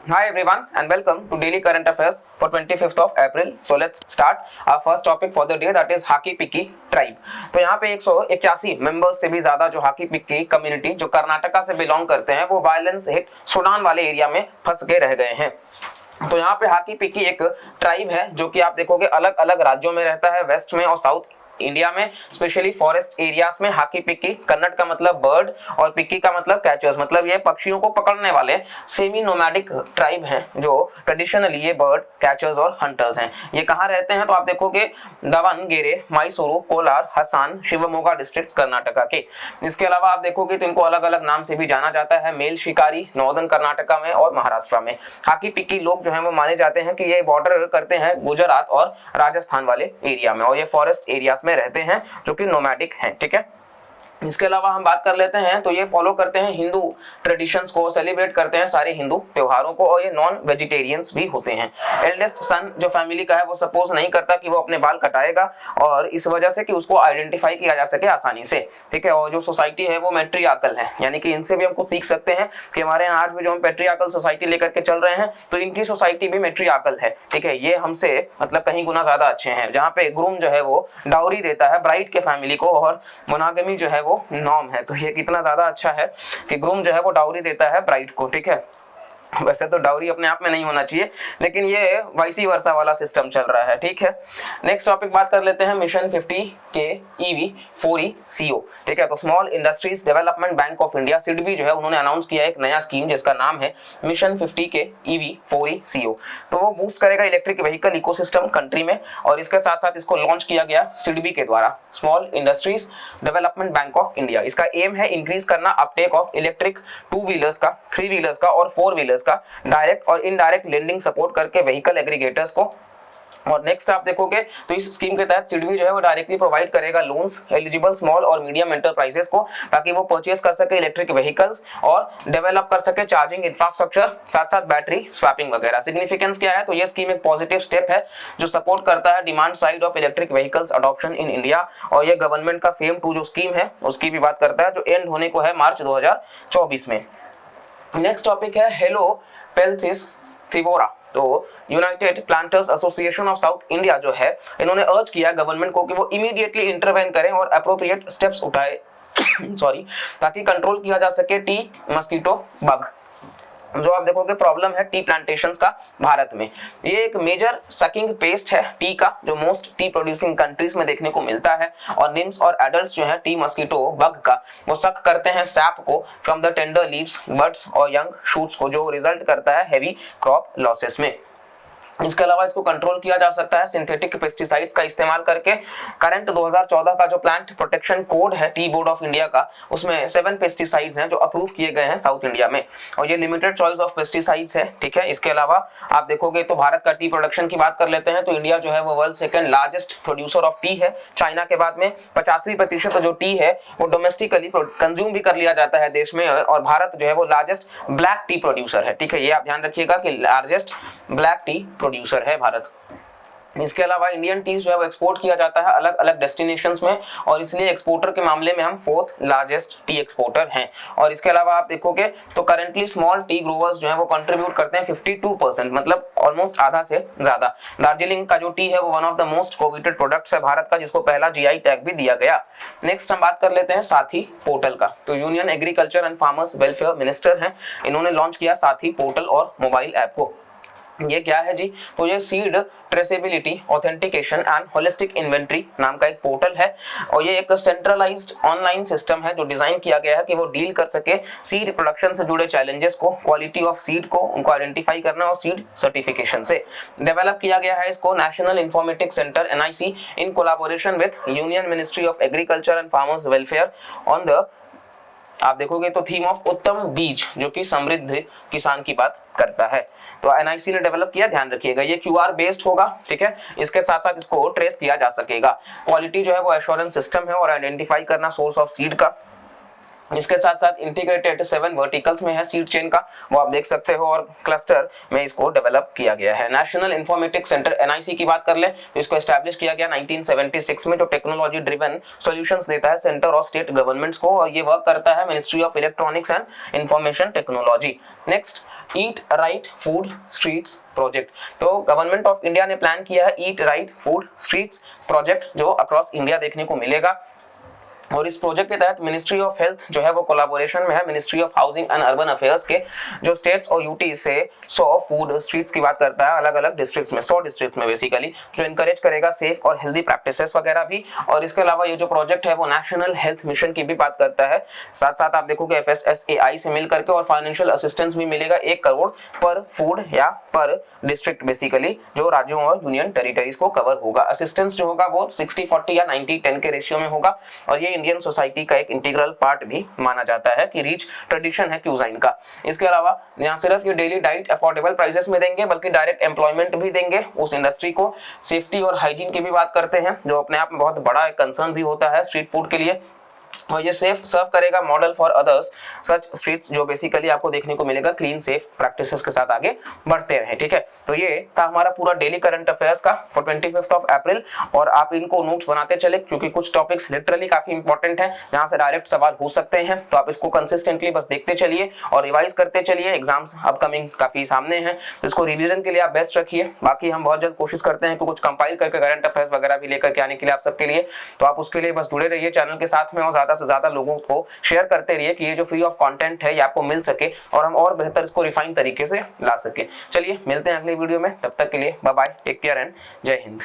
Hi everyone and welcome to Daily Current Affairs for 25th of April. So let's start our first topic for the day, that is Haki Pikki tribe. तो यहाँ पे 181 members से भी ज्यादा जो hockey पिक्की community जो कर्नाटका से belong करते हैं वो वायलेंस हिट सुडान वाले एरिया में फंस के रह गए हैं। तो यहाँ पे हाकी पिक्की एक ट्राइब है जो कि आप देखोगे अलग अलग राज्यों में रहता है, वेस्ट में और साउथ इंडिया में, स्पेशली फॉरेस्ट एरियाज में। हाकी पिक्की, कन्नड़ का मतलब बर्ड और पिक्की का मतलब कैचर्स, मतलब ये पक्षियों को पकड़ने वाले सेमी नोमैडिक ट्राइब हैं जो ट्रेडिशनली ये बर्ड कैचर्स और हंटर्स हैं। ये कहाँ रहते हैं तो आप देखोगे दावणगेरे, मैसूरू, कोलार, हसन, शिवमोगा डिस्ट्रिक्ट कर्नाटका के। इसके अलावा आप देखोगे तो इनको अलग अलग नाम से भी जाना जाता है, मेल शिकारी नॉर्दर्न कर्नाटका में और महाराष्ट्र में। हाकी पिक्की लोग जो है वो माने जाते हैं कि ये बॉर्डर करते हैं गुजरात और राजस्थान वाले एरिया में, और ये फॉरेस्ट एरियाज में रहते हैं जो कि नोमैडिक हैं। ठीक है, इसके अलावा हम बात कर लेते हैं तो ये फॉलो करते हैं हिंदू ट्रेडिशंस को, सेलिब्रेट करते हैं सारे हिंदू त्योहारों को, और ये नॉन वेजिटेरियंस भी होते हैं। एल्डेस्ट सन जो फैमिली का है वो सपोज नहीं करता कि वो अपने बाल कटाएगा, और इस वजह से कि उसको आइडेंटिफाई किया जा सके आसानी से। ठीक है, और जो सोसाइटी है वो मैट्रियार्कल है, यानी कि इनसे भी हम कुछ सीख सकते हैं कि हमारे यहाँ आज भी जो हम पैट्रियार्कल सोसाइटी लेकर के चल रहे हैं तो इनकी सोसाइटी भी मैट्रियार्कल है। ठीक है, ये हमसे मतलब कहीं गुना ज्यादा अच्छे हैं, जहाँ पे ग्रूम जो है वो डाउरी देता है ब्राइड के फैमिली को, और मोनोगमी जो है वो नॉर्म है। तो ये कितना ज्यादा अच्छा है कि ग्रूम जो है वो डाउरी देता है ब्राइड को। ठीक है, वैसे तो डाउरी अपने आप में नहीं होना चाहिए, लेकिन ये वाइसी वर्सा वाला सिस्टम चल रहा है। ठीक है, नेक्स्ट टॉपिक बात कर लेते हैं मिशन 50 के ईवी 4ई सीओ। ठीक है, तो small industries development bank of India SIDBI जो है उन्होंने अनाउंस किया एक नया स्कीम जिसका नाम है मिशन 50 के ईवी 4ई सीओ। तो वो बूस्ट करेगा इलेक्ट्रिक व्हीकल इकोसिस्टम कंट्री में, और इसके साथ साथ इसको लॉन्च किया गया सिडबी के द्वारा, small industries development bank of India. इसका एम है इंक्रीज करना अपटेक ऑफ इलेक्ट्रिक 2 व्हीलर्स का, 3 व्हीलर्स का और 4 व्हीलर्स का डायरेक्ट और इनडायरेक्ट लेंडिंग सपोर्ट करके व्हीकल एग्रीगेटर्स को। और नेक्स्ट आप देखोगे तो इस स्कीम के तहत सिडबी जो है वो डायरेक्टली प्रोवाइड करेगा लोन्स एलिजिबल स्मॉल और मीडियम एंटरप्राइजेस को, ताकि वो परचेस कर सके इलेक्ट्रिक व्हीकल्स और डेवलप कर सके चार्जिंग इंफ्रास्ट्रक्चर, साथ साथ बैटरी स्वैपिंग वगैरह। सिग्निफिकेंस क्या है तो ये स्कीम एक पॉजिटिव स्टेप है जो सपोर्ट करता है demand side of electric vehicles adoption in India, और ये गवर्नमेंट का फेम 2 जो स्कीम है उसकी भी बात करता है, जो एंड होने को है मार्च 2024 में। नेक्स्ट टॉपिक है हेलो पेल्थिस थिवोरा। तो United planters association of south India जो है इन्होंने अर्ज किया गवर्नमेंट को कि वो इमीडिएटली इंटरवेन करें और अप्रोप्रिएट स्टेप्स उठाए सॉरी, ताकि कंट्रोल किया जा सके टी मस्कीटो बग। जो आप देखोगे प्रॉब्लम है टी प्लांटेशंस का भारत में। ये एक मेजर सकिंग पेस्ट है टी का, जो मोस्ट टी प्रोड्यूसिंग कंट्रीज में देखने को मिलता है, और निम्स और एडल्ट्स जो है टी मस्कीटो बग का वो सक करते हैं सैप को from the tender leaves, buds और यंग शूट्स को, जो रिजल्ट करता है हैवी क्रॉप लॉसेस में। इसके अलावा इसको कंट्रोल किया जा सकता है सिंथेटिक पेस्टिसाइड्स का इस्तेमाल करके। करंट 2014 का जो प्लांट प्रोटेक्शन कोड है टी बोर्ड ऑफ इंडिया का, उसमें 7 पेस्टिसाइड्स हैं जो अप्रूव किए गए हैं साउथ इंडिया में, और ये लिमिटेड चॉइस ऑफ पेस्टिसाइड्स है। ठीक है, इसके अलावा आप देखोगे तो भारत का टी प्रोडक्शन की बात कर लेते हैं तो इंडिया जो है वो world second largest producer of T है चाइना के बाद में। 85% जो टी है वो डोमेस्टिकली कंज्यूम भी कर लिया जाता है देश में, और भारत जो है वो लार्जेस्ट ब्लैक टी प्रोड्यूसर है। ठीक है, ये आप ध्यान रखिएगा कि लार्जेस्ट ब्लैक टी प्रोड्यूसर है भारत। इसके अलावा इंडियन टी जो है वो एक्सपोर्ट किया जाता है अलग अलग डेस्टिनेशंस में, और इसलिए एक्सपोर्टर के मामले में हम 4th लार्जेस्ट टी एक्सपोर्टर हैं। और इसके अलावा आप देखोगे तो करंटली स्मॉल टी ग्रोवर्स जो है वो कंट्रीब्यूट करते हैं 52%, मतलब ऑलमोस्ट आधा से ज्यादा। दार्जिलिंग का जो टी है वो one of the most coveted products है भारत का, जिसको पहला जीआई टैग भी दिया गया। नेक्स्ट हम बात कर लेते हैं साथी पोर्टल का। तो union agriculture and farmers welfare minister हैं, इन्होंने लॉन्च किया साथी पोर्टल और मोबाइल ऐप को। ये क्या है जी, तो ये seed traceability authentication and holistic inventory नाम का एक पोर्टल है, और ये एक सेंट्रलाइज्ड ऑनलाइन सिस्टम है जो डिजाइन किया गया है कि वो डील कर सके सीड प्रोडक्शन से जुड़े चैलेंजेस को, क्वालिटी ऑफ सीड को उनको आइडेंटिफाई करना, और सीड सर्टिफिकेशन से डेवलप किया गया है इसको national informatics centre NIC in collaboration with union ministry of agriculture and farmers welfare on the, आप देखोगे तो थीम ऑफ उत्तम बीज, जो कि समृद्ध किसान की बात करता है। तो NIC ने डेवलप किया, ध्यान रखिएगा। ये QR बेस्ड होगा। ठीक है, इसके साथ साथ इसको ट्रेस किया जा सकेगा। क्वालिटी जो है वो एश्योरेंस सिस्टम है, और आइडेंटिफाई करना सोर्स ऑफ सीड का, इसके साथ साथ इंटीग्रेटेड 7 वर्टिकल्स में है सीड चेन का, वो आप देख सकते हो, और क्लस्टर में इसको डेवलप किया गया है। नेशनल इंफॉर्मेटिक्स सेंटर एनआईसी की बात कर ले तो इसको एस्टैब्लिश किया गया 1976 में, जो टेक्नोलॉजी ड्रिवन सॉल्यूशंस देता है सेंटर और स्टेट गवर्नमेंट्स को, और ये वर्क करता है ministry of electronics and information technology. Next, eat right food streets project. तो गवर्नमेंट ऑफ इंडिया ने प्लान किया है eat right food streets project, जो अक्रॉस इंडिया देखने को मिलेगा, और इस प्रोजेक्ट के तहत मिनिस्ट्री ऑफ हेल्थ जो है वो कोलैबोरेशन में है ministry of housing and urban affairs के, जो स्टेट्स और यूटी से 100 फूड स्ट्रीट्स की बात करता है अलग अलग डिस्ट्रिक्ट्स में, 100 डिस्ट्रिक्ट्स में बेसिकली, जो इनकरेज करेगा सेफ और हेल्दी प्रैक्टिसेस वगैरह भी। और इसके अलावा ये जो प्रोजेक्ट है वो नेशनल हेल्थ मिशन की भी बात करता है। साथ साथ आप देखोगे FSSAI से मिल करके और फाइनेंशियल असिस्टेंस भी मिलेगा 1 करोड़ पर फूड या पर डिस्ट्रिक्ट, बेसिकली जो राज्यों और यूनियन टेरिटरीज को कवर होगा। असिस्टेंस जो होगा वो 60-40 या 90-10 के रेशियो में होगा, और ये इंडियन सोसाइटी का एक इंटीग्रल पार्ट भी माना जाता है कि रिच ट्रेडिशन है क्यूजाइन का। इसके अलावा यहाँ सिर्फ ये डेली डाइट अफोर्डेबल प्राइसेस में देंगे, बल्कि डायरेक्ट एम्प्लॉयमेंट भी देंगे उस इंडस्ट्री को। सेफ्टी और हाइजीन की भी बात करते हैं, जो अपने आप में बहुत बड़ा कंसर्न भी होता है स्ट्रीट फूड के लिए, और ये सेफ सर्व करेगा model for others such streets, जो बेसिकली आपको देखने को मिलेगा क्लीन सेफ प्रैक्टिसेस के साथ आगे बढ़ते रहे। ठीक है, तो ये था हमारा पूरा डेली करंट अफेयर्स का फॉर 25 ऑफ अप्रैल, और आप इनको नोट्स बनाते चले, क्योंकि कुछ टॉपिक्स लिटरली काफी इंपॉर्टेंट हैं जहां से डायरेक्ट सवाल हो सकते हैं। तो आप इसको कंसिस्टेंटली बस देखते चलिए और रिवाइज करते चलिए, एग्जाम्स अपकमिंग काफी सामने हैं, तो इसको रिविजन के लिए आप बेस्ट रखिए। बाकी हम बहुत जल्द कोशिश करते हैं कि कुछ कंपाइल करके करंट अफेयर्स वगैरह भी लेकर के आने के लिए आप सबके लिए, तो आप उसके लिए बस जुड़े रहिए चैनल के साथ में, और ज्यादा से ज्यादा लोगों को शेयर करते रहिए कि ये जो फ्री ऑफ कंटेंट है ये आपको मिल सके, और हम और बेहतर इसको रिफाइन तरीके से ला सके। चलिए मिलते हैं अगले वीडियो में, तब तक के लिए bye bye, take care and Jai Hind.